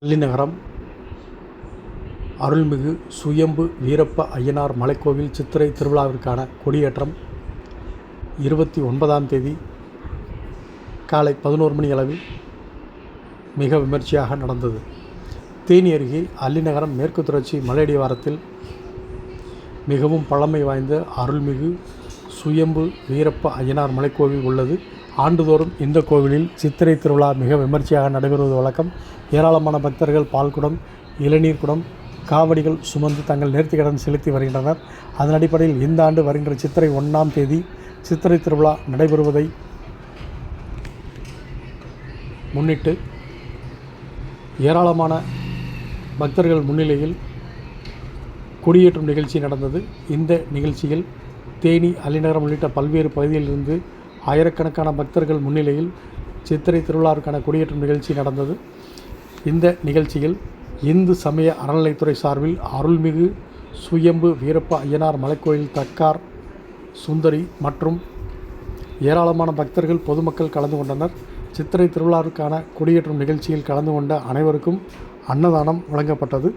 வெள்ளிநகரம் அருள்மிகு சுயம்பு வீரப்ப அய்யனார் மலைக்கோவில் சித்திரை திருவிழாவிற்கான கொடியேற்றம் 29ஆம் தேதி காலை 11 மணி அளவில் மிக விமர்சையாக நடந்தது. தேனி அருகே அல்லிநகரம் மேற்கு தொடர்ச்சி மலையடிவாரத்தில் மிகவும் பழமை வாய்ந்த அருள்மிகு சுயம்பு வீரப்ப அய்யனார் மலைக்கோவில் உள்ளது. ஆண்டுதோறும் இந்த கோவிலில் சித்திரை திருவிழா மிக விமர்சையாக நடைபெறுவது வழக்கம். ஏராளமான பக்தர்கள் பால்குடம், இளநீர் குடம், காவடிகள் சுமந்து தங்கள் நேர்த்திக்கடன் செலுத்தி வருகின்றனர். அதன் அடிப்படையில் இந்த ஆண்டு வருகின்ற சித்திரை 1ஆம் தேதி சித்திரை திருவிழா நடைபெறுவதை முன்னிட்டு ஏராளமான பக்தர்கள் முன்னிலையில் கொடியேற்றும் நிகழ்ச்சி நடந்தது. இந்த நிகழ்ச்சியில் தேனி, அல்லிநகரம் உள்ளிட்ட பல்வேறு பகுதிகளிலிருந்து ஆயிரக்கணக்கான பக்தர்கள் முன்னிலையில் சித்திரை திருவிழாவிற்கான கொடியேற்றும் நிகழ்ச்சி நடந்தது. இந்த நிகழ்ச்சியில் இந்து சமய அறநிலைத்துறை சார்பில் அருள்மிகு சுயம்பு வீரப்ப அய்யனார் மலைக்கோயில் தக்கார் சுந்தரி மற்றும் ஏராளமான பக்தர்கள் பொதுமக்கள் கலந்து கொண்டனர். சித்திரை திருவிழாவிற்கான கொடியேற்றும் நிகழ்ச்சியில் கலந்து கொண்ட அனைவருக்கும் அன்னதானம் வழங்கப்பட்டது.